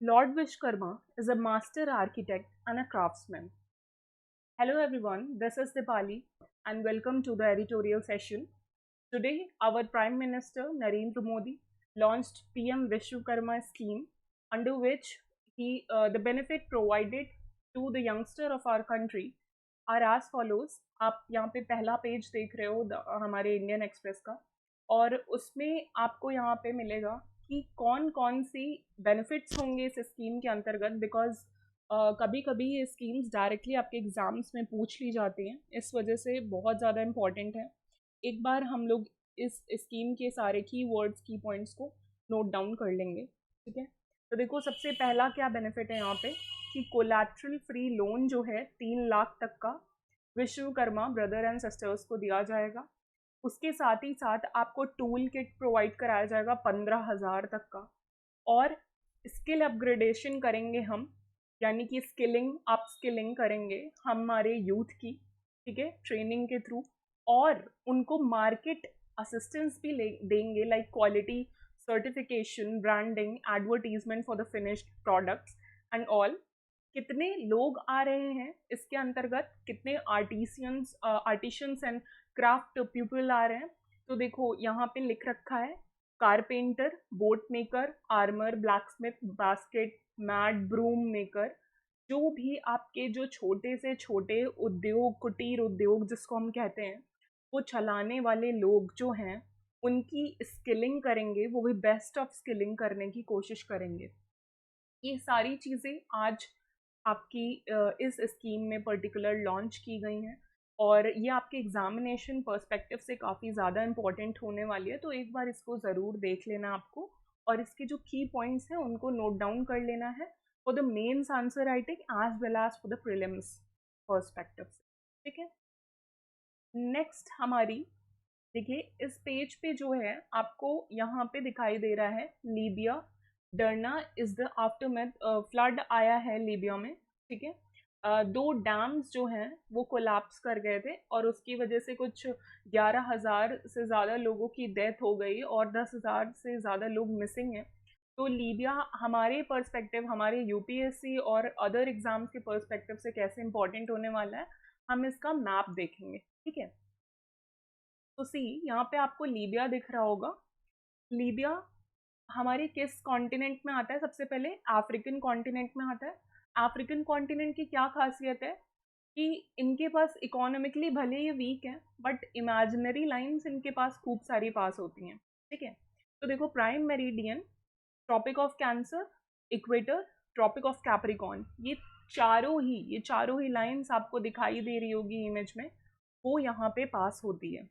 Lord Vishkarma is a master architect and a craftsman. Hello everyone, this is Dipali and welcome to the editorial session. Today, our Prime Minister Narendra Modi launched PM Vishwakarma scheme, under which the benefit provided to the youngster of our country are as follows. आप यहाँ पे पहला page देख रहे हो हमारे Indian express का, और उसमें आपको यहाँ पे मिलेगा कि कौन कौन सी बेनिफिट्स होंगे इस स्कीम के अंतर्गत, बिकॉज कभी कभी ये स्कीम्स डायरेक्टली आपके एग्जाम्स में पूछ ली जाती हैं, इस वजह से बहुत ज़्यादा इम्पॉर्टेंट है। एक बार हम लोग इस स्कीम के सारे की वर्ड्स की पॉइंट्स को नोट डाउन कर लेंगे, ठीक है। तो देखो, सबसे पहला क्या बेनिफिट है यहाँ पे कि कोलैटरल फ्री लोन जो है 3 लाख तक का विश्वकर्मा ब्रदर एंड सिस्टर्स को दिया जाएगा। उसके साथ ही साथ आपको टूल किट प्रोवाइड कराया जाएगा 15,000 तक का, और स्किल अपग्रेडेशन करेंगे हम, यानी कि स्किलिंग अप स्किलिंग करेंगे हमारे यूथ की, ठीक है, ट्रेनिंग के थ्रू, और उनको मार्केट असिस्टेंस भी देंगे, like quality certification, branding, advertisement for the finished products and all. कितने लोग आ रहे हैं इसके अंतर्गत, कितने आर्टिशियंस एंड क्राफ्ट पीपल आ रहे हैं, तो देखो यहाँ पे लिख रखा है carpenter, boat maker, armour, blacksmith, basket mat, broom maker, जो भी आपके जो छोटे से छोटे उद्योग, कुटीर उद्योग जिसको हम कहते हैं, वो चलाने वाले लोग जो हैं उनकी स्किलिंग करेंगे, वो भी बेस्ट ऑफ स्किलिंग करने की कोशिश करेंगे। ये सारी चीज़ें आज आपकी इस स्कीम में पर्टिकुलर लॉन्च की गई हैं, और ये आपके एग्जामिनेशन पर्सपेक्टिव से काफ़ी ज़्यादा इम्पॉर्टेंट होने वाली है, तो एक बार इसको ज़रूर देख लेना आपको, और इसके जो की पॉइंट्स हैं उनको नोट डाउन कर लेना है for the mains answer writing as well as for the prelims perspective से, ठीक है। नेक्स्ट हमारी, देखिए इस पेज पे जो है आपको यहाँ पे दिखाई दे रहा है लीबिया, डरना इज द आफ्टरमैथ, फ्लड आया है लीबिया में, ठीक है। 2 डैम्स जो हैं वो कोलैप्स कर गए थे, और उसकी वजह से कुछ 11,000 से ज़्यादा लोगों की डेथ हो गई और 10,000 से ज़्यादा लोग मिसिंग हैं। तो लीबिया हमारे पर्सपेक्टिव, हमारे यूपीएससी और अदर एग्जाम्स के पर्सपेक्टिव से कैसे इंपॉर्टेंट होने वाला है, हम इसका मैप देखेंगे, ठीक है। तो सी, यहाँ पे आपको लीबिया दिख रहा होगा। लीबिया हमारे किस कॉन्टिनेंट में आता है? सबसे पहले अफ्रीकन कॉन्टिनेंट में आता है। अफ्रीकन कॉन्टिनेंट की क्या खासियत है कि इनके पास इकोनॉमिकली भले ये वीक है, बट इमेजिनरी लाइंस इनके पास खूब सारी पास होती हैं, ठीक है। तो देखो, prime meridian, Tropic of Cancer, equator, Tropic of Capricorn, ये चारों ही लाइंस आपको दिखाई दे रही होगी इमेज में, वो यहाँ पे पास होती है।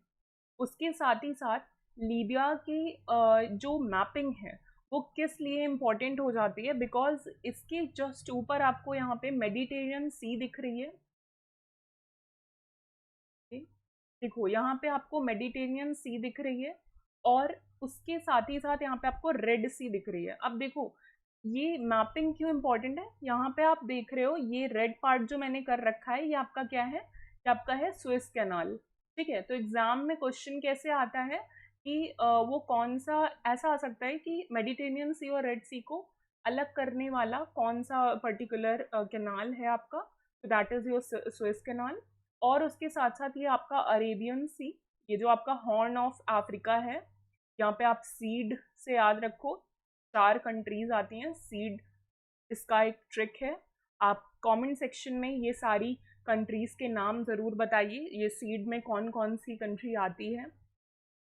उसके साथ ही साथ लीबिया की जो मैपिंग है वो किस लिए इम्पोर्टेंट हो जाती है, बिकॉज इसके जस्ट ऊपर आपको यहाँ पे मेडिटेरियन सी दिख रही है, देखो यहाँ पे आपको मेडिटेरियन सी दिख रही है, और उसके साथ ही साथ यहाँ पे आपको रेड सी दिख रही है। अब देखो ये मैपिंग क्यों इम्पोर्टेंट है, यहाँ पे आप देख रहे हो ये रेड पार्ट जो मैंने कर रखा है, ये आपका क्या है, ये आपका है स्विस कैनाल, ठीक है। तो एग्जाम में क्वेश्चन कैसे आता है कि वो कौन सा, ऐसा आ सकता है कि मेडिटेरियन सी और रेड सी को अलग करने वाला कौन सा पर्टिकुलर कैनाल है आपका, तो that is your Swiss canal. और उसके साथ साथ ये आपका अरेबियन सी, ये जो आपका हॉर्न ऑफ अफ्रीका है, यहाँ पे आप सीड से याद रखो, 4 कंट्रीज आती हैं, सीड इसका एक ट्रिक है। आप कमेंट सेक्शन में ये सारी कंट्रीज के नाम ज़रूर बताइए, ये सीड में कौन कौन सी कंट्री आती है।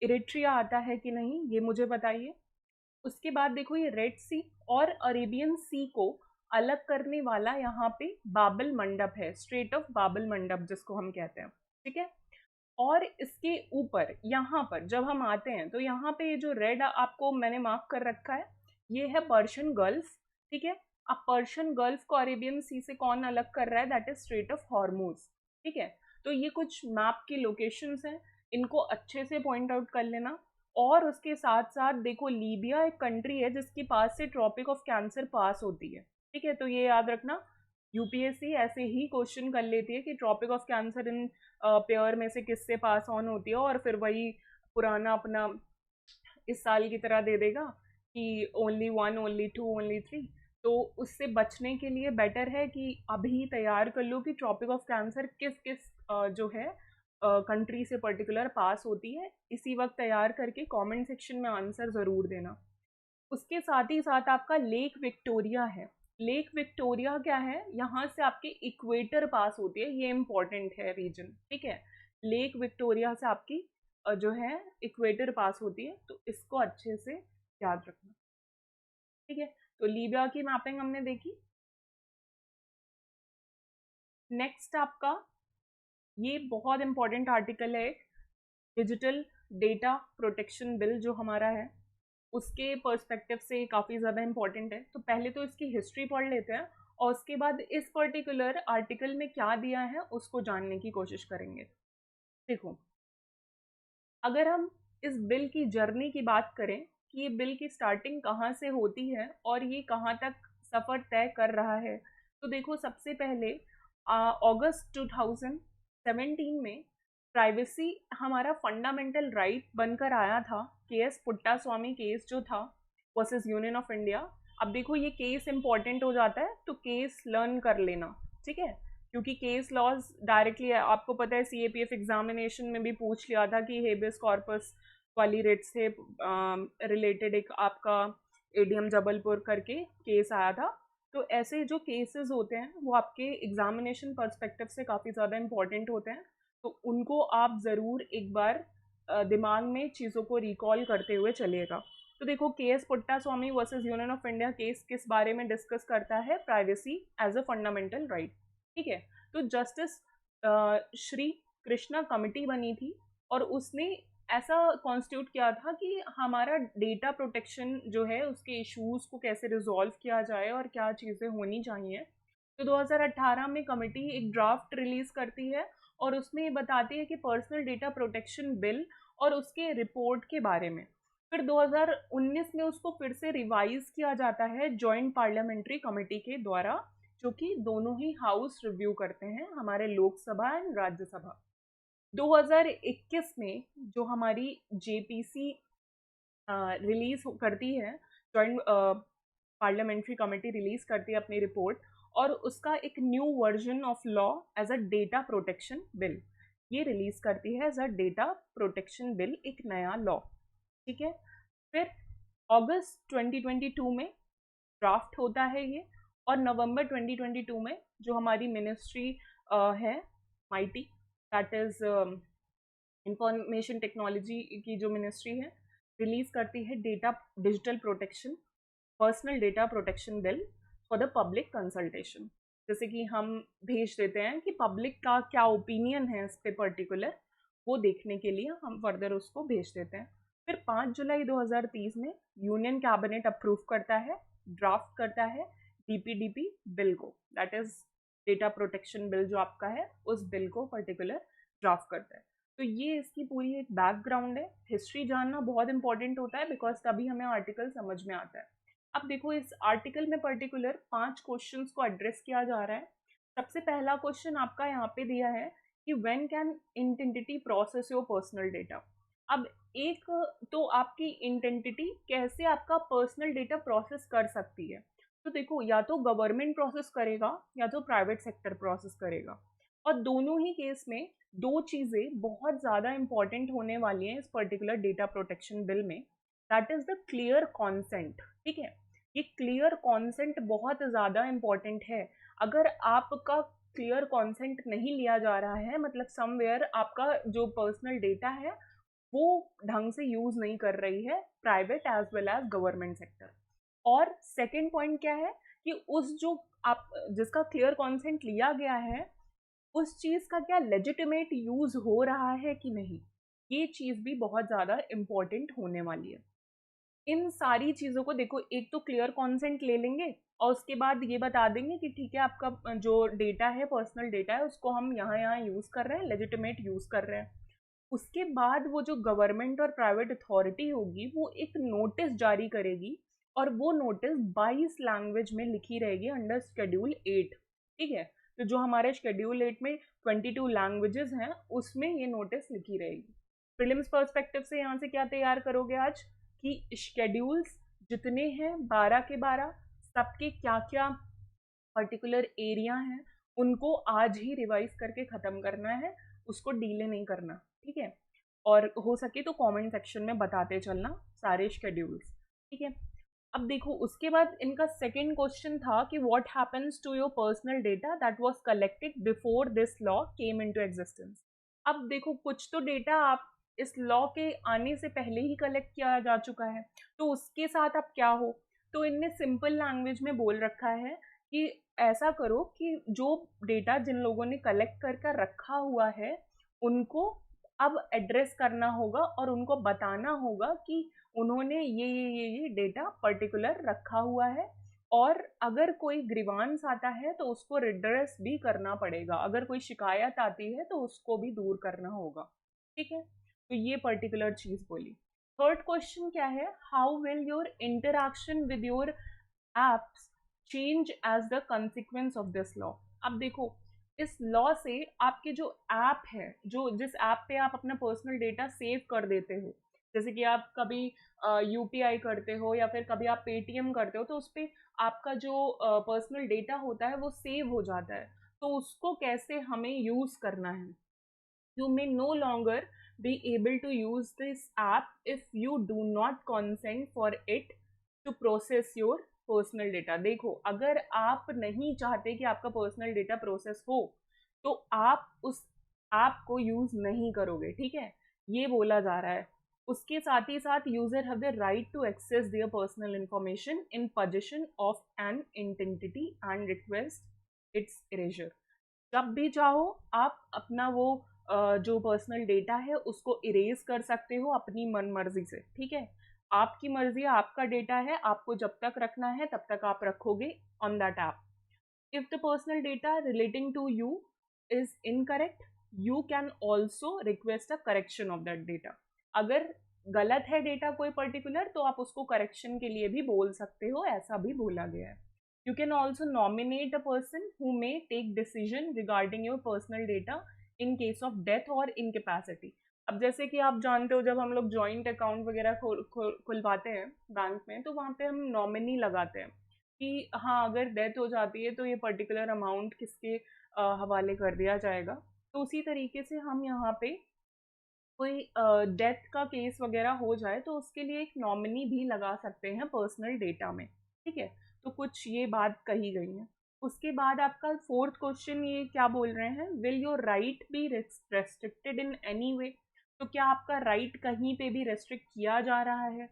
इरिट्रिया आता है कि नहीं ये मुझे बताइए। उसके बाद देखो ये रेड सी और अरेबियन सी को अलग करने वाला यहाँ पे बाबल मंडप है, स्ट्रेट ऑफ बाबल मंडप जिसको हम कहते हैं, ठीक है। और इसके ऊपर यहाँ पर जब हम आते हैं तो यहाँ पे ये जो रेड आपको मैंने मार्क कर रखा है, ये है पर्शियन गल्फ, ठीक है। अब पर्शियन गल्फ को अरेबियन सी से कौन अलग कर रहा है, that is straight of Hormuz, ठीक है। तो ये कुछ मैप की लोकेशंस हैं, इनको अच्छे से पॉइंट आउट कर लेना। और उसके साथ साथ देखो लीबिया एक कंट्री है जिसके पास से ट्रॉपिक ऑफ कैंसर पास होती है, ठीक है। तो ये याद रखना, यूपीएससी ऐसे ही क्वेश्चन कर लेती है कि ट्रॉपिक ऑफ कैंसर इन पेयर में से किससे पास ऑन होती है, और फिर वही पुराना अपना इस साल की तरह दे देगा कि ओनली 1, ओनली 2, ओनली 3। तो उससे बचने के लिए बेटर है कि अभी तैयार कर लो कि ट्रॉपिक ऑफ कैंसर किस किस जो है कंट्री से पर्टिकुलर पास होती है। इसी वक्त तैयार करके कमेंट सेक्शन में आंसर ज़रूर देना। उसके साथ ही साथ आपका लेक विक्टोरिया है। लेक विक्टोरिया क्या है, यहाँ से आपके इक्वेटर पास होती है, ये इम्पोर्टेंट है रीजन, ठीक है। लेक विक्टोरिया से आपकी जो है इक्वेटर पास होती है, तो इसको अच्छे से याद रखना, ठीक है। तो लीबिया की मैपिंग हमने देखी। नेक्स्ट आपका ये बहुत इंपॉर्टेंट आर्टिकल है, डिजिटल डेटा प्रोटेक्शन बिल जो हमारा है, उसके पर्सपेक्टिव से काफ़ी ज़्यादा इंपॉर्टेंट है। तो पहले तो इसकी हिस्ट्री पढ़ लेते हैं और उसके बाद इस पर्टिकुलर आर्टिकल में क्या दिया है उसको जानने की कोशिश करेंगे। देखो, अगर हम इस बिल की जर्नी की बात करें कि ये बिल की स्टार्टिंग कहाँ से होती है और ये कहाँ तक सफ़र तय कर रहा है, तो देखो सबसे पहले अगस्त 2017 में प्राइवेसी हमारा फंडामेंटल राइट बनकर आया था। केएस पुट्टास्वामी केस जो था वर्सेस यूनियन ऑफ इंडिया। अब देखो ये केस इंपॉर्टेंट हो जाता है, तो केस लर्न कर लेना, ठीक है, क्योंकि केस लॉज डायरेक्टली आपको पता है सीएपीएफ एग्जामिनेशन में भी पूछ लिया था कि हेबियस कॉर्पस वाली रेट से रिलेटेड एक आपका एडीएम जबलपुर करके केस आया था। तो ऐसे जो केसेस होते हैं वो आपके एग्जामिनेशन पर्सपेक्टिव से काफ़ी ज़्यादा इंपॉर्टेंट होते हैं, तो उनको आप ज़रूर एक बार दिमाग में चीज़ों को रिकॉल करते हुए चलिएगा। तो देखो, K S Puttaswamy versus union of India case किस बारे में डिस्कस करता है, privacy as a fundamental right, ठीक है। तो जस्टिस श्री कृष्णा कमिटी बनी थी और उसने ऐसा कॉन्स्टिट्यूट किया था कि हमारा डेटा प्रोटेक्शन जो है उसके इश्यूज को कैसे रिजॉल्व किया जाए और क्या चीज़ें होनी चाहिए। तो 2018 में कमिटी एक ड्राफ्ट रिलीज करती है और उसमें ये बताती है कि पर्सनल डेटा प्रोटेक्शन बिल और उसके रिपोर्ट के बारे में। फिर 2019 में उसको फिर से रिवाइज किया जाता है जॉइंट पार्लियामेंट्री कमेटी के द्वारा, जो कि दोनों ही हाउस रिव्यू करते हैं, हमारे लोकसभा एंड राज्यसभा। 2021 में जो हमारी जेपीसी रिलीज करती है, जॉइंट पार्लियामेंट्री कमेटी रिलीज करती है अपनी रिपोर्ट, और उसका एक new version of law as a data protection bill ये रिलीज करती है, as a data protection bill, एक नया लॉ, ठीक है। फिर अगस्त 2022 में ड्राफ्ट होता है ये, और नवंबर 2022 में जो हमारी मिनिस्ट्री है mighty, that is information technology की जो मिनिस्ट्री है, रिलीज करती है data digital protection personal data protection bill for the public consultation. जैसे कि हम भेज देते हैं कि पब्लिक का क्या ओपिनियन है इस पे पर्टिकुलर, वो देखने के लिए हम फर्दर उसको भेज देते हैं। फिर 5 जुलाई 2030 में यूनियन कैबिनेट अप्रूव करता है, ड्राफ्ट करता है डीपीडीपी बिल को, that is data protection bill जो आपका है, उस बिल को पर्टिकुलर ड्राफ्ट करता है। तो ये इसकी पूरी एक बैकग्राउंड है। हिस्ट्री जानना बहुत इंपॉर्टेंट होता है, बिकॉज तभी हमें आर्टिकल समझ में आता है। अब देखो, इस आर्टिकल में पर्टिकुलर 5 क्वेश्चंस को एड्रेस किया जा रहा है। सबसे पहला क्वेश्चन आपका यहाँ पे दिया है कि when can entity process your personal data. अब एक तो आपकी इंटेंटिटी कैसे आपका पर्सनल डेटा प्रोसेस कर सकती है, तो देखो या तो गवर्नमेंट प्रोसेस करेगा या तो प्राइवेट सेक्टर प्रोसेस करेगा, और दोनों ही केस में दो चीज़ें बहुत ज़्यादा इंपॉर्टेंट होने वाली हैं इस पर्टिकुलर डेटा प्रोटेक्शन बिल में, that is the clear consent, ठीक है। ये क्लियर कॉन्सेंट बहुत ज़्यादा इंपॉर्टेंट है। अगर आपका क्लियर कॉन्सेंट नहीं लिया जा रहा है, मतलब समवेयर आपका जो पर्सनल डेटा है वो ढंग से यूज़ नहीं कर रही है private as well as government sector. और सेकेंड पॉइंट क्या है कि उस जो आप जिसका क्लियर कॉन्सेंट लिया गया है, उस चीज़ का क्या लेजिटिमेट यूज़ हो रहा है कि नहीं, ये चीज़ भी बहुत ज़्यादा इम्पोर्टेंट होने वाली है। इन सारी चीज़ों को देखो, एक तो क्लियर कॉन्सेंट ले लेंगे और उसके बाद ये बता देंगे कि ठीक है, आपका जो डेटा है, पर्सनल डेटा है, उसको हम यहाँ यहाँ यूज़ कर रहे हैं, लेजिटिमेट यूज़ कर रहे हैं। उसके बाद वो जो गवर्नमेंट और प्राइवेट अथॉरिटी होगी वो एक नोटिस जारी करेगी, और वो नोटिस 22 लैंग्वेज में लिखी रहेगी अंडर शेड्यूल 8, ठीक है। तो जो हमारे शेड्यूल 8 में 22 लैंग्वेजेस हैं, उसमें ये नोटिस लिखी रहेगी। प्रीलिम्स पर्सपेक्टिव से यहाँ से क्या तैयार करोगे आज कि शेड्यूल्स जितने हैं 12 के 12 सबके क्या क्या पर्टिकुलर एरिया हैं उनको आज ही रिवाइज करके ख़त्म करना है, उसको डीले नहीं करना, ठीक है। और हो सके तो कमेंट सेक्शन में बताते चलना सारे शेड्यूल्स, ठीक है। अब देखो उसके बाद इनका सेकंड क्वेश्चन था कि what happens to your personal data that was collected before this law came into existence. अब देखो कुछ तो डेटा आप इस लॉ के आने से पहले ही कलेक्ट किया जा चुका है, तो उसके साथ अब क्या हो। तो इनने सिंपल लैंग्वेज में बोल रखा है कि ऐसा करो कि जो डेटा जिन लोगों ने कलेक्ट कर रखा हुआ है उनको अब एड्रेस करना होगा और उनको बताना होगा कि उन्होंने ये डेटा पर्टिकुलर रखा हुआ है, और अगर कोई ग्रीवांस आता है तो उसको रिड्रेस भी करना पड़ेगा, अगर कोई शिकायत आती है तो उसको भी दूर करना होगा, ठीक है। तो ये पर्टिकुलर चीज बोली। थर्ड क्वेश्चन क्या है, how will your interaction with your apps change as the consequence of this law. अब देखो इस लॉ से आपके जो ऐप है, जो जिस ऐप पे आप अपना पर्सनल डेटा सेव कर देते हो, जैसे कि आप कभी यूपीआई करते हो या फिर कभी आप पेटीएम करते हो, तो उस पर आपका जो पर्सनल डेटा होता है वो सेव हो जाता है। तो उसको कैसे हमें यूज करना है। You may no longer be able to use this app if you do not consent for it to process your personal data। देखो अगर आप नहीं चाहते कि आपका पर्सनल डेटा प्रोसेस हो तो आप उस ऐप को यूज नहीं करोगे, ठीक है, ये बोला जा रहा है। उसके साथ ही साथ user have the right to access their personal information in possession of an entity and request its erasure. जब भी चाहो आप अपना वो जो पर्सनल डेटा है उसको इरेज कर सकते हो अपनी मन मर्जी से, ठीक है। आपकी मर्जी, आपका डेटा है, आपको जब तक रखना है तब तक आप रखोगे on that app. If the personal data relating to you is incorrect you can also request a correction of that data. अगर गलत है डेटा कोई पर्टिकुलर तो आप उसको करेक्शन के लिए भी बोल सकते हो, ऐसा भी बोला गया है। You can also nominate a person who may take decision regarding your personal data in case of death or incapacity। अब जैसे कि आप जानते हो जब हम लोग जॉइंट अकाउंट वगैरह खुलवाते हैं बैंक में, तो वहाँ पे हम नॉमिनी लगाते हैं कि हाँ अगर डेथ हो जाती है तो ये पर्टिकुलर अमाउंट किसके हवाले कर दिया जाएगा। तो उसी तरीके से हम यहाँ पे कोई डेथ का केस वगैरह हो जाए तो उसके लिए एक नॉमिनी भी लगा सकते हैं पर्सनल डेटा में, ठीक है। तो कुछ ये बात कही गई है। उसके बाद आपका फोर्थ क्वेश्चन ये क्या बोल रहे हैं, will your right B restricted in any way. तो क्या आपका राइट कहीं पे भी रेस्ट्रिक्ट किया जा रहा है।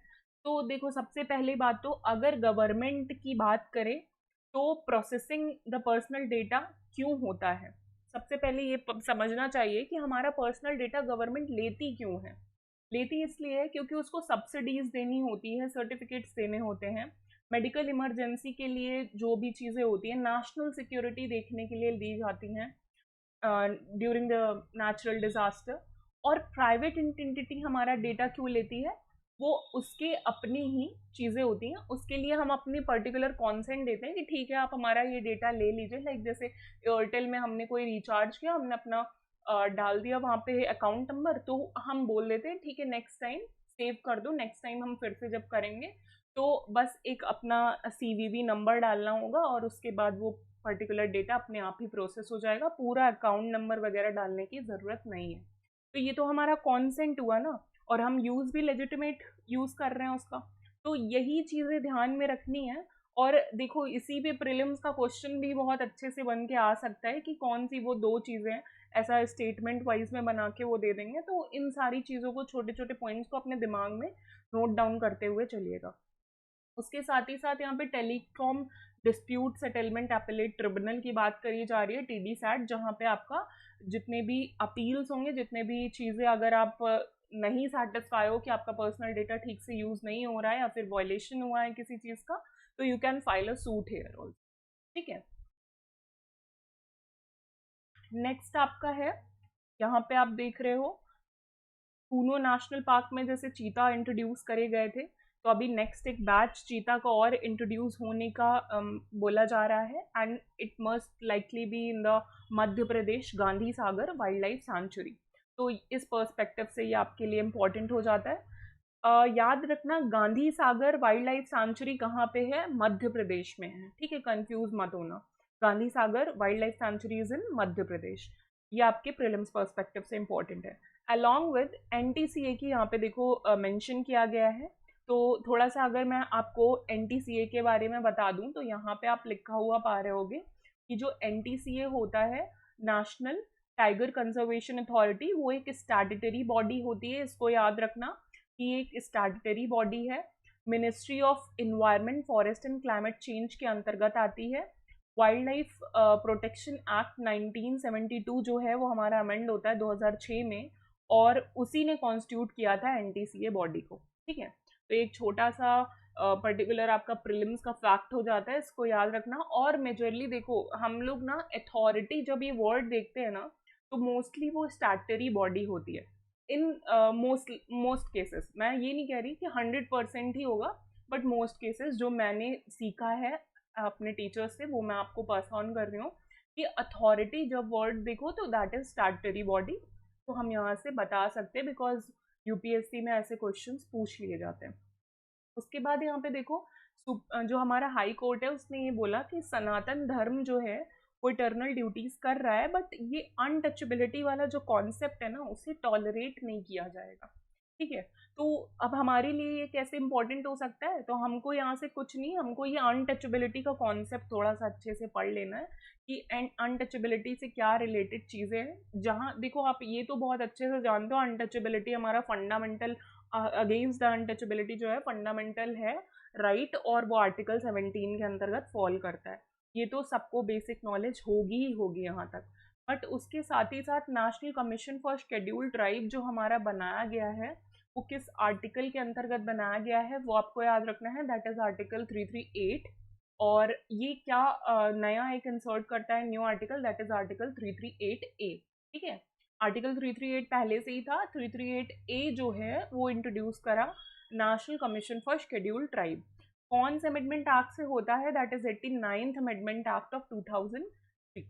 तो देखो सबसे पहली बात तो अगर गवर्नमेंट की बात करें तो प्रोसेसिंग द पर्सनल डेटा क्यों होता है। सबसे पहले ये समझना चाहिए कि हमारा पर्सनल डेटा गवर्नमेंट लेती क्यों है। लेती इसलिए है क्योंकि उसको सब्सिडीज देनी होती है, सर्टिफिकेट्स देने होते हैं, मेडिकल इमरजेंसी के लिए जो भी चीज़ें होती हैं, नेशनल सिक्योरिटी देखने के लिए दी जाती हैं ड्यूरिंग द नेचुरल डिजास्टर। और प्राइवेट एंटिटी हमारा डेटा क्यों लेती है, वो उसके अपनी ही चीज़ें होती हैं, उसके लिए हम अपनी पर्टिकुलर कॉन्सेंट देते हैं कि ठीक है आप हमारा ये डेटा ले लीजिए। लाइक जैसे एयरटेल में हमने कोई रिचार्ज किया, हमने अपना डाल दिया वहाँ पे अकाउंट नंबर, तो हम बोल देते हैं ठीक है नेक्स्ट टाइम सेव कर दो, नेक्स्ट टाइम हम फिर से जब करेंगे तो बस एक अपना CVV नंबर डालना होगा और उसके बाद वो पर्टिकुलर डेटा अपने आप ही प्रोसेस हो जाएगा, पूरा अकाउंट नंबर वगैरह डालने की ज़रूरत नहीं है। तो ये तो हमारा कॉन्सेंट हुआ ना, और हम यूज़ भी लेजिटिमेट यूज़ कर रहे हैं उसका। तो यही चीज़ें ध्यान में रखनी है। और देखो इसी पे प्रीलिम्स का क्वेश्चन भी बहुत अच्छे से बन के आ सकता है कि कौन सी वो दो चीज़ें हैं, ऐसा स्टेटमेंट वाइज में बना के वो दे देंगे। तो इन सारी चीज़ों को, छोटे छोटे पॉइंट्स को अपने दिमाग में नोट डाउन करते हुए चलिएगा। उसके साथ ही साथ यहाँ पे telecom dispute settlement appellate tribunal की बात करी जा रही है, TDSAT, जहाँ पे आपका जितने भी अपील्स होंगे, जितने भी चीज़ें अगर आप नहीं सेटिस्फाई हो कि आपका पर्सनल डेटा ठीक से यूज़ नहीं हो रहा है या फिर वायलेशन हुआ है किसी चीज़ का, तो you can file a suit here also, ठीक है। नेक्स्ट आपका है, यहाँ पे आप देख रहे हो पूनो नेशनल पार्क में जैसे चीता इंट्रोड्यूस करे गए थे, तो अभी नेक्स्ट एक बैच चीता का और इंट्रोड्यूस होने का बोला जा रहा है, and it must likely be in the Madhya Pradesh Gandhi Sagar wildlife century. तो इस पर्सपेक्टिव से ये आपके लिए इम्पॉर्टेंट हो जाता है। याद रखना Gandhi Sagar wildlife century कहाँ पे है, मध्य प्रदेश में है, ठीक है, कंफ्यूज मत होना। Gandhi Sagar wildlife sanctuary is in Madhya Pradesh. ये आपके प्रीलिम्स पर्सपेक्टिव से इंपॉर्टेंट है। अलॉन्ग विद एनटीसीए की यहाँ पे देखो मेंशन किया गया है। तो थोड़ा सा अगर मैं आपको एनटीसीए के बारे में बता दूं तो यहाँ पे आप लिखा हुआ पा रहे होगे कि जो एनटीसीए होता है, नेशनल टाइगर कंजर्वेशन अथॉरिटी, वो एक स्टैट्यूटरी बॉडी होती है, इसको याद रखना कि एक स्टैट्यूटरी बॉडी है। Ministry of environment, forest and climate change के अंतर्गत आती है। वाइल्ड लाइफ प्रोटेक्शन एक्ट 1972 जो है वो हमारा अमेंड होता है 2006 में, और उसी ने कॉन्स्टिट्यूट किया था एनटीसीए बॉडी को, ठीक है। तो एक छोटा सा पर्टिकुलर आपका प्रीलिम्स का फैक्ट हो जाता है, इसको याद रखना। और मेजरली देखो हम लोग ना अथॉरिटी जब ये वर्ड देखते हैं ना तो मोस्टली वो स्टैट्यूटरी बॉडी होती है इन मोस्ट केसेस। मैं ये नहीं कह रही कि 100% ही होगा, बट मोस्ट केसेस जो मैंने सीखा है अपने टीचर्स से वो मैं आपको पास ऑन कर रही हूँ कि अथॉरिटी जब वर्ड देखो तो दैट इज स्टैट्यूटरी बॉडी। तो हम यहाँ से बता सकते हैं बिकॉज यूपीएससी में ऐसे क्वेश्चंस पूछ लिए जाते हैं। उसके बाद यहाँ पे देखो जो हमारा हाई कोर्ट है उसने ये बोला कि सनातन धर्म जो है वो इटर्नल ड्यूटीज कर रहा है, बट ये अनटचेबिलिटी वाला जो कॉन्सेप्ट है ना उसे टॉलरेट नहीं किया जाएगा, ठीक है। तो अब हमारे लिए ये कैसे इंपॉर्टेंट हो सकता है, तो हमको यहाँ से कुछ नहीं, हमको ये अनटचेबिलिटी का कॉन्सेप्ट थोड़ा सा अच्छे से पढ़ लेना है कि अनटचेबिलिटी से क्या रिलेटेड चीज़ें हैं। जहाँ देखो आप ये तो बहुत अच्छे से जानते हो अनटचेबिलिटी हमारा फंडामेंटल, अगेंस्ट द अनटचेबिलिटी जो है फंडामेंटल है राइट, और वो आर्टिकल 17 के अंतर्गत फॉल करता है। ये तो सबको बेसिक नॉलेज होगी ही होगी यहाँ तक। बट उसके साथ ही साथ national commission for scheduled tribe जो हमारा बनाया गया है वो किस आर्टिकल के अंतर्गत बनाया गया है वो आपको याद रखना है, दैट इज आर्टिकल 338। और ये क्या नया एक इंसर्ट करता है new article, that is article 338 ए, ठीक है। आर्टिकल 338 पहले से ही था, 338 ए जो है वो इंट्रोड्यूस करा national commission for scheduled tribe. कौन से अमेंडमेंट एक्ट से होता है, that is 89th amendment act of 2003।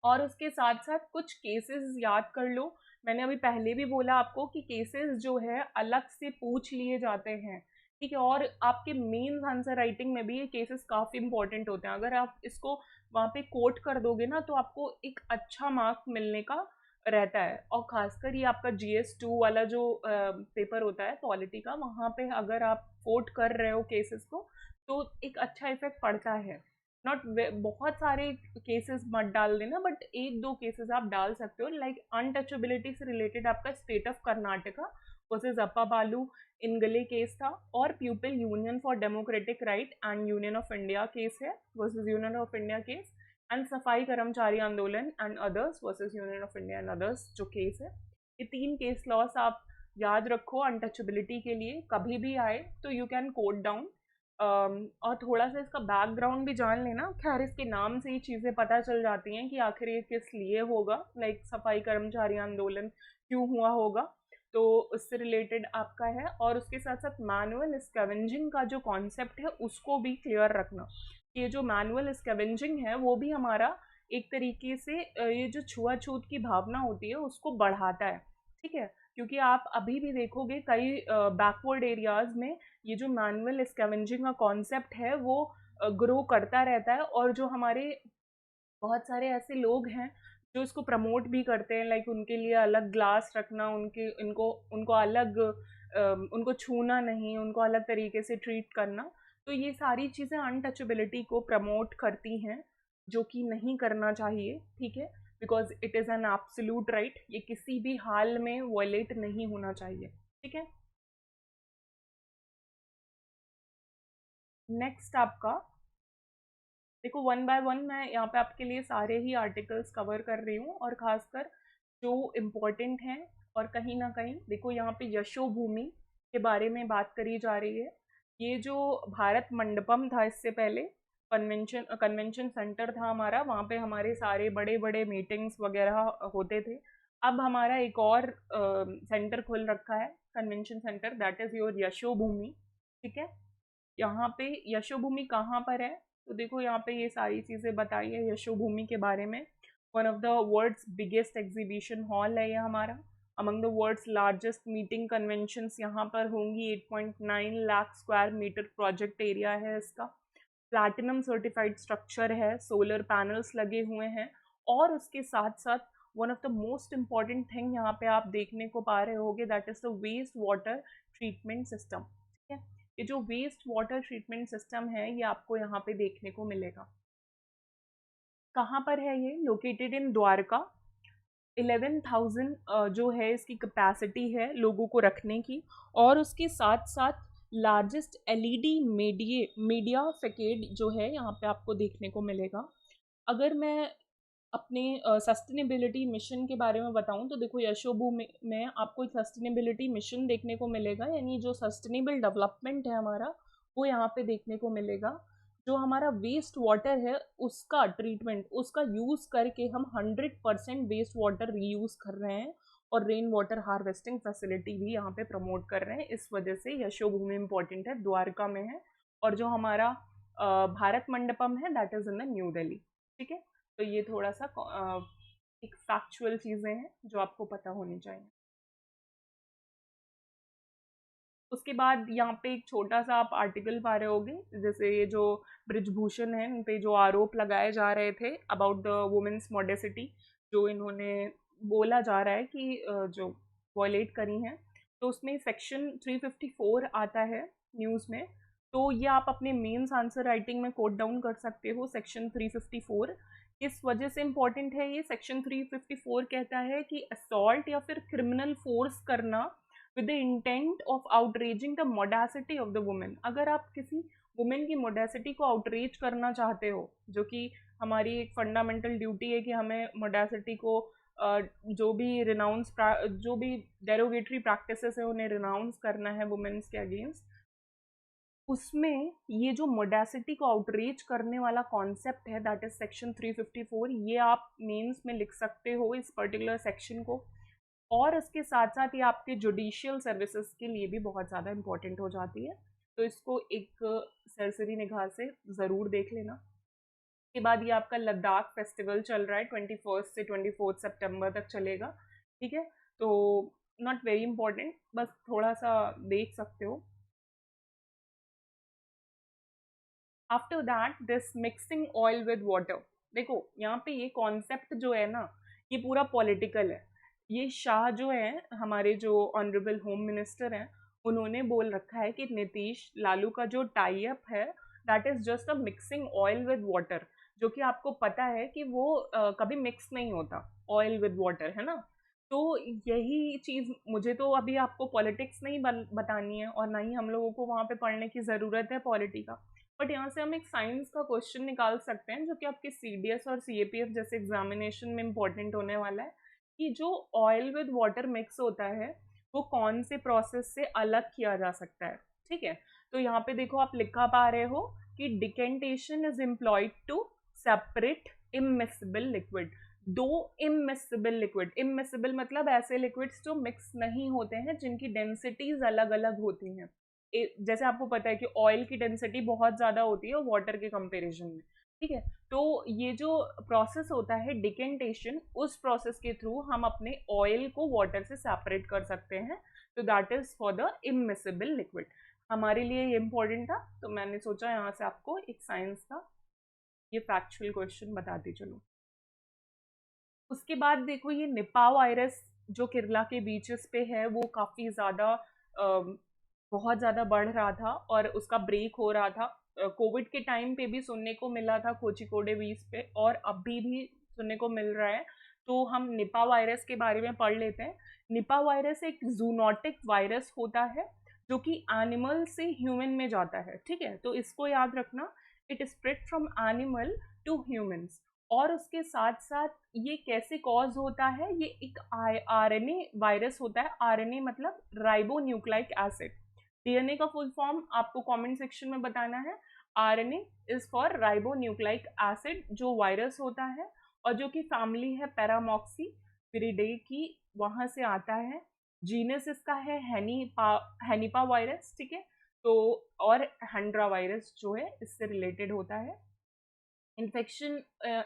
और उसके साथ साथ कुछ केसेस याद कर लो, मैंने अभी पहले भी बोला आपको कि केसेस जो है अलग से पूछ लिए जाते हैं, ठीक है। और आपके मेंस आंसर राइटिंग में भी ये केसेस काफ़ी इंपॉर्टेंट होते हैं। अगर आप इसको वहाँ पे कोट कर दोगे ना तो आपको एक अच्छा मार्क मिलने का रहता है। और खासकर ये आपका GS2 वाला जो पेपर होता है पॉलिटी का, वहाँ पे अगर आप कोट कर रहे हो केसेस को तो एक अच्छा इफेक्ट पड़ता है। नॉट बहुत सारे केसेस मत डाल देना, बट एक दो केसेस आप डाल सकते हो। लाइक अनटचेबिलिटी से रिलेटेड आपका state of Karnataka versus Appa Balu Ingale case था, और people union for democratic right and union of India case है versus union of India case, and Safai Karamchari Andolan and others versus union of India and others जो case है। ये 3 case laws आप याद रखो untouchability के लिए, कभी भी आए तो यू कैन कोट डाउन। और थोड़ा सा इसका बैकग्राउंड भी जान लेना, खैर इसके नाम से ही चीज़ें पता चल जाती हैं कि आखिर ये किस लिए होगा, लाइक सफाई कर्मचारी आंदोलन क्यों हुआ होगा, तो उससे रिलेटेड आपका है। और उसके साथ साथ मैनुअल स्कैवेंजिंग का जो कॉन्सेप्ट है उसको भी क्लियर रखना। ये जो मैनुअल स्कैवेंजिंग है वो भी हमारा एक तरीके से ये जो छुआछूत की भावना होती है उसको बढ़ाता है, ठीक है। क्योंकि आप अभी भी देखोगे कई बैकवर्ड एरियाज में ये जो मैनुअल स्कैवेंजिंग का कॉन्सेप्ट है वो ग्रो करता रहता है, और जो हमारे बहुत सारे ऐसे लोग हैं जो इसको प्रमोट भी करते हैं, लाइक उनके लिए अलग ग्लास रखना, उनके इनको उनको अलग उनको छूना नहीं, उनको अलग तरीके से ट्रीट करना। तो ये सारी चीज़ें अनटचेबिलिटी को प्रमोट करती हैं जो कि नहीं करना चाहिए, ठीक है, because it is an absolute right, ये किसी भी हाल में वॉयलेट नहीं होना चाहिए, ठीक है। नेक्स्ट आपका देखो वन बाय वन मैं यहाँ पे आपके लिए सारे ही आर्टिकल्स कवर कर रही हूँ, और खासकर जो इम्पोर्टेंट हैं। और कहीं ना कहीं देखो यहाँ पे यशो भूमि के बारे में बात करी जा रही है। ये जो भारत मंडपम था इससे पहले कन्वेंशन सेंटर था हमारा, वहाँ पे हमारे सारे बड़े बड़े मीटिंग्स वगैरह होते थे। अब हमारा एक और सेंटर खुल रखा है convention centre, that is your Yashobhoomi, ठीक है। यहाँ पे यशो भूमि कहाँ पर है, तो देखो यहाँ पे ये सारी चीज़ें बताई है यशो भूमि के बारे में। One of the world's biggest exhibition hall है ये हमारा, among the world's largest meeting conventions यहाँ पर होंगी। 8.9 lakh square metre project area है इसका। प्लैटिनम सर्टिफाइड स्ट्रक्चर है, सोलर पैनल्स लगे हुए हैं, और उसके साथ साथ one of the most important thing यहाँ पे आप देखने को पा रहे होगे, that is the waste water treatment system. ठीक है, ये जो वेस्ट वाटर ट्रीटमेंट सिस्टम है ये आपको यहाँ पे देखने को मिलेगा। कहाँ पर है ये? Located in Dwarka. 11,000 जो है इसकी कैपेसिटी है लोगों को रखने की, और उसके साथ साथ लार्जेस्ट एलईडी मीडिया फैकेड जो है यहाँ पे आपको देखने को मिलेगा। अगर मैं अपने सस्टेनेबिलिटी मिशन के बारे में बताऊं तो देखो, यशोभू में आपको एक सस्टेनेबिलिटी मिशन देखने को मिलेगा, यानी जो सस्टेनेबल डेवलपमेंट है हमारा वो यहाँ पे देखने को मिलेगा। जो हमारा वेस्ट वाटर है उसका ट्रीटमेंट, उसका यूज़ करके हम 100% वेस्ट वाटर रीयूज़ कर रहे हैं, और रेन वाटर हार्वेस्टिंग फैसिलिटी भी यहाँ पे प्रमोट कर रहे हैं। इस वजह से यशोभूमि इम्पॉर्टेंट है, द्वारका में है। और जो हमारा भारत मंडपम है that is in the new Delhi. ठीक है, तो ये थोड़ा सा एक फैक्चुअल चीज़ें हैं जो आपको पता होनी चाहिए। उसके बाद यहाँ पे एक छोटा सा आप आर्टिकल पा रहे होगे, जैसे ये जो ब्रिजभूषण है इन पे जो आरोप लगाए जा रहे थे अबाउट द वुमेन्स मॉडेसिटी, जो इन्होंने बोला जा रहा है कि जो वॉयलेट करी हैं, तो उसमें सेक्शन 354 आता है न्यूज़ में। तो ये आप अपने मेंस आंसर राइटिंग में कोट डाउन कर सकते हो, सेक्शन 354 किस वजह से इम्पॉर्टेंट है। ये सेक्शन 354 कहता है कि असॉल्ट या फिर क्रिमिनल फोर्स करना with the intent of outraging the modesty of the women. अगर आप किसी वुमेन की मोडासिटी को आउटरेज करना चाहते हो, जो कि हमारी एक फंडामेंटल ड्यूटी है कि हमें मोडासिटी को जो भी रिनाउंस जो भी डेरोगेटरी प्रैक्टिसेस है उन्हें रिनाउंस करना है वुमेन्स के अगेंस्ट, उसमें ये जो मोडासिटी को आउटरीच करने वाला कॉन्सेप्ट है दैट इज सेक्शन 354। ये आप मेंस में लिख सकते हो इस पर्टिकुलर सेक्शन को, और इसके साथ साथ ये आपके जुडिशियल सर्विसेज के लिए भी बहुत ज़्यादा इंपॉर्टेंट हो जाती है। तो इसको एक सरसरी निगाह से ज़रूर देख लेना। के बाद ये आपका लद्दाख फेस्टिवल चल रहा है, 21 से 24 सितंबर तक चलेगा। ठीक है, तो नॉट वेरी इंपॉर्टेंट, बस थोड़ा सा देख सकते हो। After that this mixing oil with water. देखो यहाँ पे ये कॉन्सेप्ट जो है ना ये पूरा पॉलिटिकल है। ये शाह जो है हमारे जो ऑनरेबल होम मिनिस्टर हैं, उन्होंने बोल रखा है कि नीतीश लालू का जो टाई अप है that is just a mixing oil with water, जो कि आपको पता है कि वो कभी मिक्स नहीं होता ऑयल विद वाटर, है ना। तो यही चीज़, मुझे तो अभी आपको पॉलिटिक्स नहीं बतानी है, और ना ही हम लोगों को वहाँ पे पढ़ने की ज़रूरत है पॉलिटी का, बट यहाँ से हम एक साइंस का क्वेश्चन निकाल सकते हैं जो कि आपके सीडीएस और सीएपीएफ जैसे एग्जामिनेशन में इंपॉर्टेंट होने वाला है, कि जो ऑयल विद वाटर मिक्स होता है वो कौन से प्रोसेस से अलग किया जा सकता है। ठीक है, तो यहाँ पे देखो आप लिखा पा रहे हो कि decantation is employed to separate immiscible liquid. दो इमिसिबल लिक्विड, इमिसिबल मतलब ऐसे लिक्विड्स जो मिक्स नहीं होते हैं, जिनकी डेंसिटीज अलग अलग होती हैं। जैसे आपको पता है कि ऑयल की डेंसिटी बहुत ज़्यादा होती है वाटर के कंपैरिजन में। ठीक है, तो ये जो प्रोसेस होता है डिकेंटेशन, उस प्रोसेस के थ्रू हम अपने ऑयल को वाटर से सेपरेट कर सकते हैं। तो that is for the immiscible liquid. हमारे लिए ये इंपॉर्टेंट था, तो मैंने सोचा यहाँ से आपको एक साइंस का ये फैक्चुअल क्वेश्चन बताती चलूँ। उसके बाद देखो ये निपा वायरस जो केरला के बीचेस पे है वो काफ़ी ज़्यादा बहुत ज़्यादा बढ़ रहा था और उसका ब्रेक हो रहा था। कोविड के टाइम पे भी सुनने को मिला था कोचिकोडे बीच पे, और अभी भी सुनने को मिल रहा है। तो हम निपा वायरस के बारे में पढ़ लेते हैं। निपा वायरस एक जूनोटिक वायरस होता है जो कि एनिमल से ह्यूमन में जाता है। ठीक है, तो इसको याद रखना, it spread from animal to humans. और उसके साथ साथ ये कैसे कॉज होता है, ये एक आरएनए वायरस होता है। आरएनए मतलब राइबो न्यूक्लिक एसिड। डीएनए का फुल फॉर्म आपको कमेंट सेक्शन में बताना है। RNA is for ribo nucleic acid, जो वायरस होता है और जो कि फैमिली है पैरामॉक्सी विरिडे की, वहाँ से आता है। जीनस इसका है हैनिपा वायरस। ठीक है, तो और हैंड्रा वायरस जो है इससे रिलेटेड होता है। इन्फेक्शन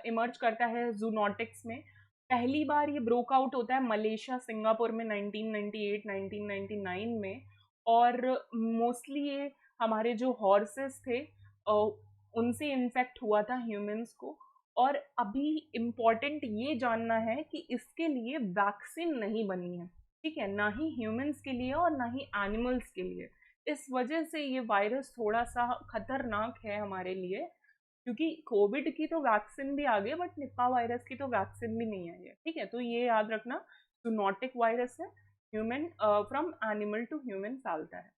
इमर्ज करता है जूनोटिक्स में, पहली बार ये ब्रोक आउट होता है मलेशिया सिंगापुर में 1998 1999 में। और मोस्टली ये हमारे जो हॉर्सेस थे उनसे इन्फेक्ट हुआ था ह्यूमंस को। और अभी इम्पॉर्टेंट ये जानना है कि इसके लिए वैक्सीन नहीं बनी है, ठीक है, ना ही ह्यूमंस के लिए और ना ही एनिमल्स के लिए। इस वजह से ये वायरस थोड़ा सा खतरनाक है हमारे लिए, क्योंकि कोविड की तो वैक्सीन भी आ गई बट निपा वायरस की तो वैक्सीन भी नहीं आई है, ठीक है। तो ये याद रखना, जूनोटिक वायरस है, human from animal to human फैलता है।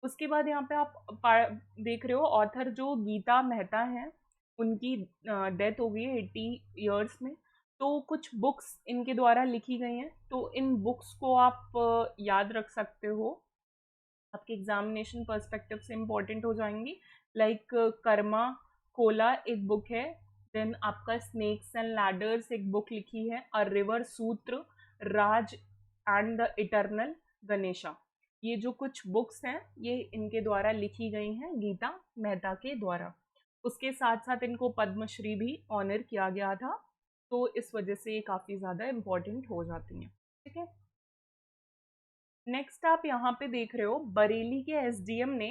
उसके बाद यहाँ पे आप देख रहे हो ऑथर जो गीता मेहता हैं, उनकी डेथ हो गई है 80 इयर्स में। तो कुछ बुक्स इनके द्वारा लिखी गई हैं, तो इन बुक्स को आप याद रख सकते हो, आपके एग्जामिनेशन पर्सपेक्टिव से इम्पोर्टेंट हो जाएंगी। लाइक कर्मा कोला एक बुक है, देन आपका स्नेक्स एंड लैडर्स एक बुक लिखी है, अ रिवर सूत्र, राज एंड द इटर्नल गणेशा। ये जो कुछ बुक्स हैं ये इनके द्वारा लिखी गई हैं, गीता मेहता के द्वारा। उसके साथ साथ इनको पद्मश्री भी ऑनर किया गया था, तो इस वजह से ये काफ़ी ज़्यादा इम्पोर्टेंट हो जाती हैं, ठीक है। नेक्स्ट आप यहाँ पे देख रहे हो बरेली के एसडीएम ने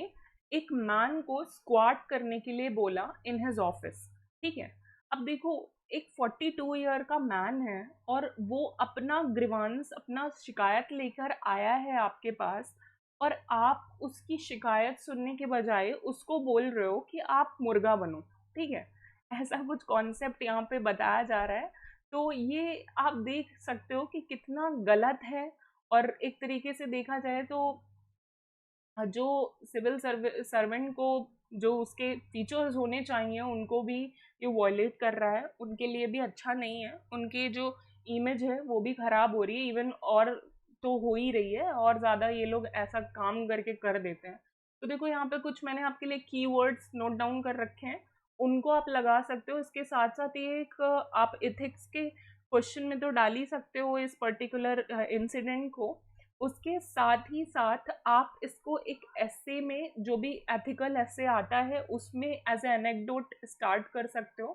एक मैन को स्क्वाट करने के लिए बोला इन हिज ऑफिस, ठीक है। अब देखो, एक 42 ईयर का मैन है और वो अपना ग्रीवांस, अपना शिकायत लेकर आया है आपके पास, और आप उसकी शिकायत सुनने के बजाय उसको बोल रहे हो कि आप मुर्गा बनो, ठीक है। ऐसा कुछ कॉन्सेप्ट यहाँ पे बताया जा रहा है। तो ये आप देख सकते हो कि कितना गलत है। और एक तरीके से देखा जाए तो जो सिविल सर्वेंट को जो उसके फीचर्स होने चाहिए उनको भी ये वॉयलेट कर रहा है, उनके लिए भी अच्छा नहीं है, उनके जो इमेज है वो भी खराब हो रही है इवन, और तो हो ही रही है, और ज़्यादा ये लोग ऐसा काम करके कर देते हैं। तो देखो यहाँ पे कुछ मैंने आपके लिए कीवर्ड्स नोट डाउन कर रखे हैं, उनको आप लगा सकते हो। इसके साथ साथ ये एक आप एथिक्स के क्वेश्चन में तो डाल ही सकते हो इस पर्टिकुलर इंसिडेंट को। उसके साथ ही साथ आप इसको एक एसे में, जो भी एथिकल एसे आता है उसमें एज ए एनेक्डोट स्टार्ट कर सकते हो।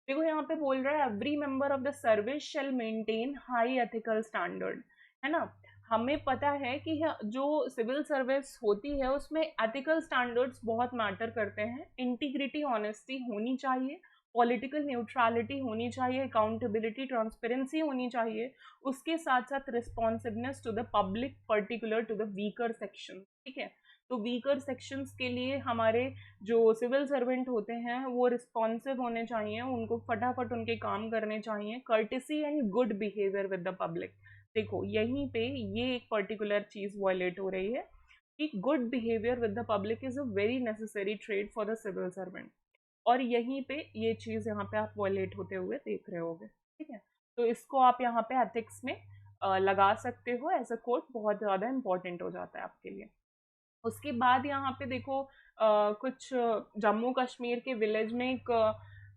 देखो यहाँ पे बोल रहा है every member of the service shall maintain high ethical standard, है ना। हमें पता है कि जो सिविल सर्विस होती है उसमें एथिकल स्टैंडर्ड्स बहुत मैटर करते हैं। इंटीग्रिटी, ऑनेस्टी होनी चाहिए, पॉलिटिकल न्यूट्रलिटी होनी चाहिए, अकाउंटेबिलिटी, ट्रांसपेरेंसी होनी चाहिए। उसके साथ साथ responsiveness to the public, particular to the weaker section, ठीक है। तो वीकर सेक्शंस के लिए हमारे जो सिविल सर्वेंट होते हैं वो रिस्पॉन्सिव होने चाहिए, उनको फटाफट उनके काम करने चाहिए। Courtesy and good behaviour with the public, देखो यहीं पे ये एक पर्टिकुलर चीज वॉयलेट हो रही है कि good behaviour with the public is a very necessary trait for the civil servant, और यहीं पे ये चीज़ यहाँ पे आप वॉयलेट होते हुए देख रहे होगे, ठीक है। तो इसको आप यहाँ पे एथिक्स में लगा सकते हो, एज अ कोट बहुत ज़्यादा इंपॉर्टेंट हो जाता है आपके लिए। उसके बाद यहाँ पे देखो कुछ जम्मू कश्मीर के विलेज में एक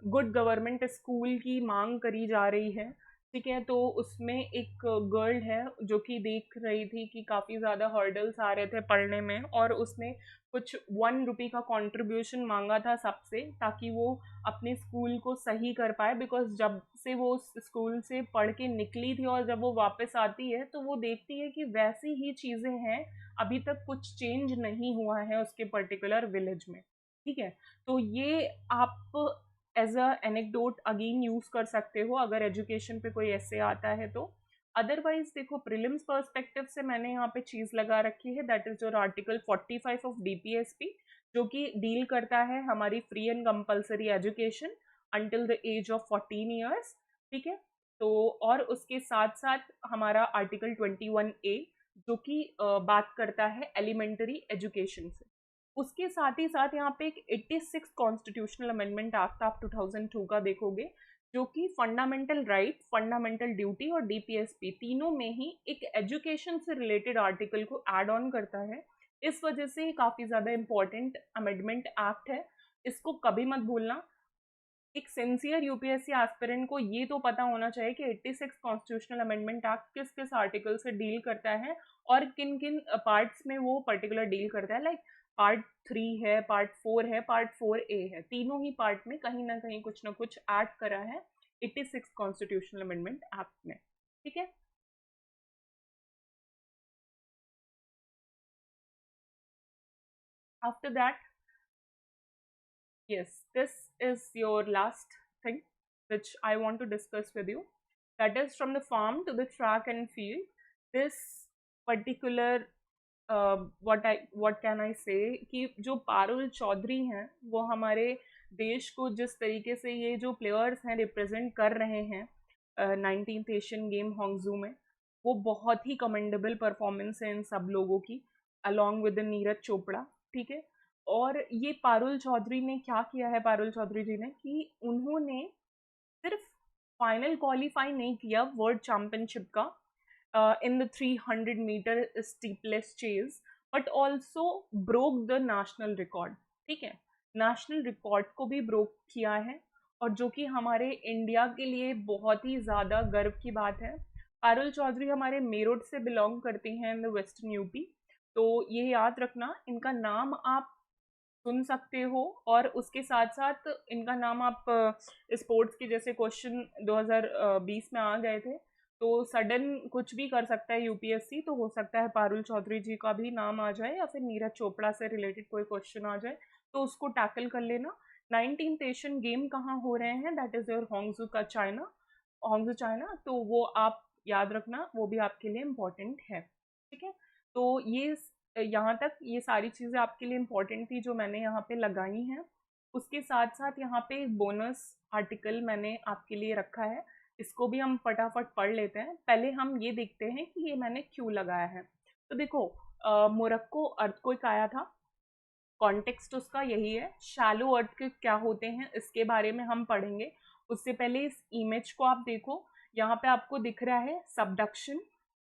गुड गवर्नमेंट स्कूल की मांग करी जा रही है, ठीक है। तो उसमें एक गर्ल है जो कि देख रही थी कि काफ़ी ज़्यादा हर्डल्स आ रहे थे पढ़ने में, और उसने कुछ 1 रुपी का कंट्रीब्यूशन मांगा था सबसे, ताकि वो अपने स्कूल को सही कर पाए। बिकॉज जब से वो उस स्कूल से पढ़ के निकली थी और जब वो वापस आती है तो वो देखती है कि वैसी ही चीज़ें हैं, अभी तक कुछ चेंज नहीं हुआ है उसके पर्टिकुलर विलेज में, ठीक है। तो ये आप as a anecdote again use कर सकते हो अगर एजुकेशन पे कोई ऐसे आता है तो। अदरवाइज देखो प्रीलिम्स पर्सपेक्टिव से मैंने यहाँ पे चीज लगा रखी है, that is your article 45 of DPSP, जो कि डील करता है हमारी free and compulsory education until the age of 14 years, ठीक है। तो और उसके साथ साथ हमारा आर्टिकल 21A जो कि बात करता है एलिमेंट्री एजुकेशन से। उसके साथ ही साथ यहाँ पे एक 86 कॉन्स्टिट्यूशनल अमेंडमेंट एक्ट आप 2002 का देखोगे, जो कि फंडामेंटल राइट, फंडामेंटल ड्यूटी और डीपीएसपी तीनों में ही एक एजुकेशन से रिलेटेड आर्टिकल को ऐड ऑन करता है। इस वजह से काफ़ी ज़्यादा इंपॉर्टेंट अमेंडमेंट एक्ट है, इसको कभी मत भूलना। एक सिंसियर यूपीएससी एस्पिरेंट को ये तो पता होना चाहिए कि 86 कॉन्स्टिट्यूशनल अमेंडमेंट एक्ट किस किस आर्टिकल से डील करता है और किन किन पार्ट्स में वो पर्टिकुलर डील करता है। लाइक पार्ट 3 है, पार्ट 4 है, पार्ट 4A है, तीनों ही पार्ट में कहीं ना कहीं कुछ ना कुछ ऐड करा है 86 कॉन्स्टिट्यूशनल अमेंडमेंट एक्ट में, ठीक है। After that, yes, this is your last thing which I want to discuss with you. That is from the farm to the track and field. This particular what can I say कि जो पारुल चौधरी हैं वो हमारे देश को जिस तरीके से ये जो प्लेयर्स हैं रिप्रेजेंट कर रहे हैं 19th एशियन गेम होंगजू में, वो बहुत ही कमेंडेबल परफॉर्मेंस है इन सब लोगों की, अलॉन्ग विद नीरज चोपड़ा, ठीक है। और ये पारुल चौधरी ने क्या किया है, पारुल चौधरी जी ने, कि उन्होंने सिर्फ फाइनल क्वालिफाई नहीं किया वर्ल्ड चैंपियनशिप का in the 300 meter steepless chase, but also broke the national record, ठीक है। नेशनल रिकॉर्ड को भी ब्रोक किया है, और जो कि हमारे इंडिया के लिए बहुत ही ज़्यादा गर्व की बात है। पारुल चौधरी हमारे मेरठ से बिलोंग करती हैं इन द वेस्टर्न यूपी, तो ये याद रखना, इनका नाम आप सुन सकते हो, और उसके साथ साथ इनका नाम आप स्पोर्ट्स के जैसे क्वेश्चन 2020 में आ गए थे, तो सडन कुछ भी कर सकता है यूपीएससी, तो हो सकता है पारुल चौधरी जी का भी नाम आ जाए, या फिर नीरज चोपड़ा से रिलेटेड कोई क्वेश्चन आ जाए, तो उसको टैकल कर लेना। 19th एशियन गेम कहाँ हो रहे हैं, दैट इज योर होंगजू का चाइना, होंगजू चाइना, तो वो आप याद रखना, वो भी आपके लिए इम्पोर्टेंट है, ठीक है। तो ये यहाँ तक ये सारी चीज़ें आपके लिए इम्पोर्टेंट थी जो मैंने यहाँ पे लगाई हैं। उसके साथ साथ यहाँ पे एक बोनस आर्टिकल मैंने आपके लिए रखा है, इसको भी हम फटाफट पढ़ लेते हैं। पहले हम ये देखते हैं कि ये मैंने क्यों लगाया है। तो देखो, मोरक्को अर्थक्वेक आया था, कॉन्टेक्स्ट उसका यही है। शैलो अर्थक्वेक क्या होते हैं इसके बारे में हम पढ़ेंगे। उससे पहले इस इमेज को आप देखो, यहाँ पे आपको दिख रहा है subduction,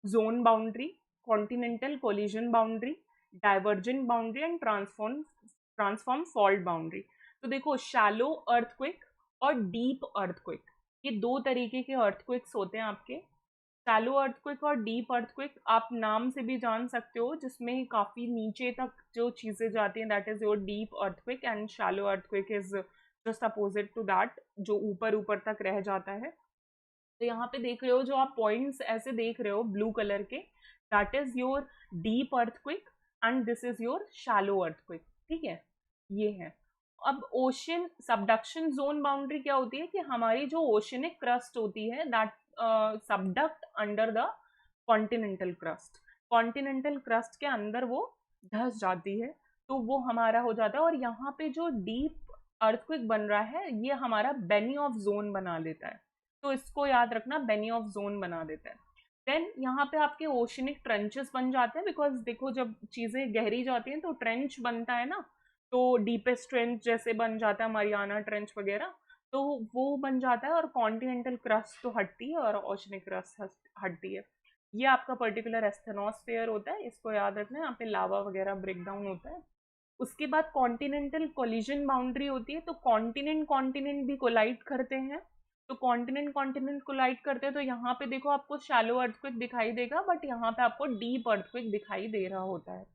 zone boundary, continental collision boundary, divergent boundary and transform fault boundary. तो देखो, शैलो अर्थक्वेक और डीप अर्थक्वेक, ये दो तरीके के अर्थक्वेक्स होते हैं आपके। शैलो अर्थक्वेक और डीप अर्थक्वेक आप नाम से भी जान सकते हो, जिसमें काफ़ी नीचे तक जो चीज़ें जाती हैं, that is your deep earthquake, and shallow earthquake is just opposite to that, जो ऊपर ऊपर तक रह जाता है। तो यहाँ पे देख रहे हो, जो आप पॉइंट्स ऐसे देख रहे हो ब्लू कलर के, that is your deep earthquake and this is your shallow earthquake, ठीक है, ये है। अब ओशन सबडक्शन जोन बाउंड्री क्या होती है, कि हमारी जो ओशनिक क्रस्ट होती है that subduct under the continental crust, continental crust के अंदर वो धस जाती है, तो वो हमारा हो जाता है। और यहाँ पे जो डीप अर्थक्वेक बन रहा है, ये हमारा बेनी ऑफ जोन बना देता है, तो इसको याद रखना, बेनी ऑफ जोन बना देता है। देन यहाँ पे आपके ओशनिक ट्रेंचेस बन जाते हैं, बिकॉज देखो जब चीज़ें गहरी जाती हैं तो ट्रेंच बनता है ना, तो डीपेस्ट ट्रेंच जैसे बन जाता है मरियाना ट्रेंच वगैरह, तो वो बन जाता है, और कॉन्टिनेंटल क्रस्ट तो हटती है और ओशनिक क्रस्ट हटती है। ये आपका पर्टिकुलर एस्थेनोस्फेयर होता है, इसको याद रखना है, यहाँ पे लावा वगैरह ब्रेक डाउन होता है। उसके बाद कॉन्टिनेंटल कोलिजन बाउंड्री होती है, तो कॉन्टिनेंट कॉन्टिनेंट भी कोलाइड करते हैं, तो कॉन्टिनेंट कॉन्टिनेंट कोलाइड करते हैं, तो यहाँ पे देखो आपको शैलो अर्थक्वेक दिखाई देगा, बट यहाँ पे आपको डीप अर्थक्वेक दिखाई दे रहा होता है।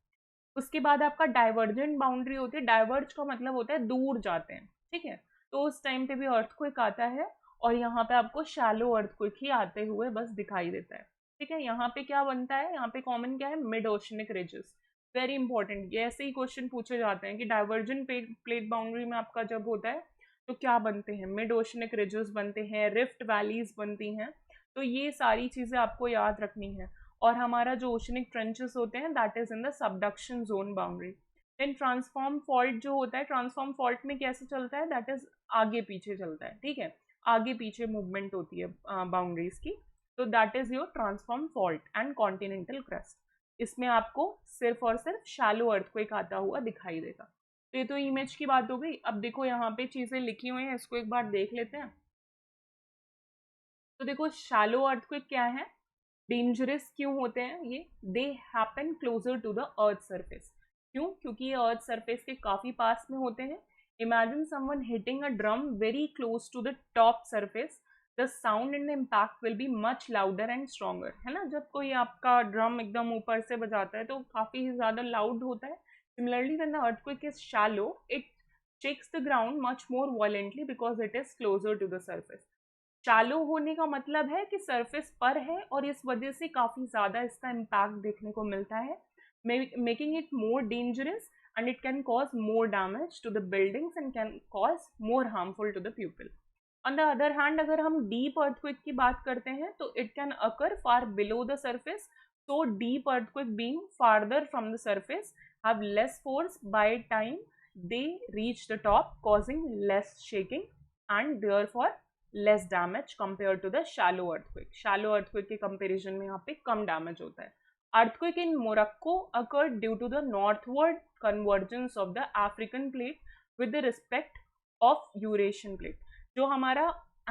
उसके बाद आपका डाइवर्जेंट बाउंड्री होती है, डाइवर्ज का मतलब होता है दूर जाते हैं, ठीक है, तो उस टाइम पे भी अर्थक्वेक आता है, और यहाँ पे आपको शैलो अर्थक्वेक ही आते हुए बस दिखाई देता है, ठीक है। यहाँ पे क्या बनता है, यहाँ पे कॉमन क्या है, mid oceanic ridges, very important, ये ऐसे ही क्वेश्चन पूछे जाते हैं कि डाइवर्जेंट प्लेट बाउंड्री में आपका जब होता है तो क्या बनते हैं, मिड ओशनिक रिजेस बनते हैं, रिफ्ट वैलीज बनती हैं, तो ये सारी चीज़ें आपको याद रखनी है। और हमारा जो ओशनिक ट्रेंचेस होते हैं that is in the subduction zone boundary. Then transform fault जो होता है, ट्रांसफॉर्म फॉल्ट में कैसे चलता है, दैट इज आगे पीछे चलता है, ठीक है, आगे पीछे मूवमेंट होती है बाउंड्रीज की, तो that is your transform fault and continental crust. इसमें आपको सिर्फ और सिर्फ शैलो अर्थक्वेक आता हुआ दिखाई देगा। तो ये तो इमेज की बात हो गई। अब देखो यहाँ पे चीज़ें लिखी हुई हैं, इसको एक बार देख लेते हैं। तो देखो, शैलो अर्थक्वेक क्या है, डेंजरस क्यों होते हैं ये, they happen closer to the earth surface. क्यों, क्योंकि ये अर्थ सरफेस के काफ़ी पास में होते हैं। Imagine someone hitting a drum very close to the top surface, the sound and the impact will be much louder and stronger, है ना। जब कोई आपका ड्रम एकदम ऊपर से बजाता है तो काफ़ी ज़्यादा लाउड होता है। Similarly when the earthquake is shallow, it shakes the ground much more violently because it is closer to the surface. Shallow होने का मतलब है कि सरफेस पर है और इस वजह से काफ़ी ज़्यादा इसका इम्पैक्ट देखने को मिलता है, making it more dangerous and it can cause more damage to the buildings and can cause more harmful to the people. On the other hand, अगर हम deep earthquake की बात करते हैं तो it can occur far below the surface. So deep earthquake being farther from the surface have less force by time they reach the top, causing less shaking and therefore less damage compared to the shallow earthquake. Shallow earthquake के comparison में यहाँ पे कम damage होता है. Earthquake in Morocco occurred due to the northward convergence of the African plate with the respect of Eurasian plate. जो हमारा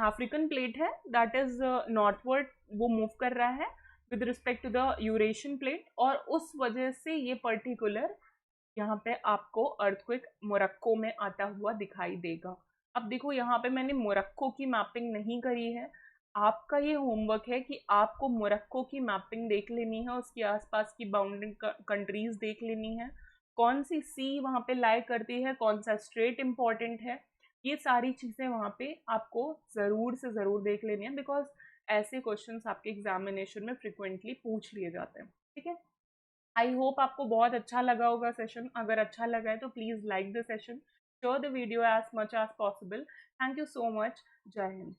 African plate है that is northward वो मूव कर रहा है with respect to the Eurasian plate, और उस वजह से ये पर्टिकुलर यहाँ पे आपको अर्थक्वेक मोरक्को में आता हुआ दिखाई देगा. अब देखो यहाँ पे मैंने मोरक्को की मैपिंग नहीं करी है, आपका ये होमवर्क है कि आपको मोरक्को की मैपिंग देख लेनी है, उसके आसपास की बाउंड्री कंट्रीज देख लेनी है, कौन सी सी वहाँ पे लाई करती है, कौन सा स्ट्रेट इम्पॉर्टेंट है, ये सारी चीज़ें वहाँ पे आपको ज़रूर से ज़रूर देख लेनी है, बिकॉज ऐसे क्वेश्चंस आपके एग्जामिनेशन में फ्रिक्वेंटली पूछ लिए जाते हैं. ठीक है, आई होप आपको बहुत अच्छा लगा होगा सेशन. अगर अच्छा लगा है तो please like the session, share the video as much as possible. Thank you so much. जय हिंद.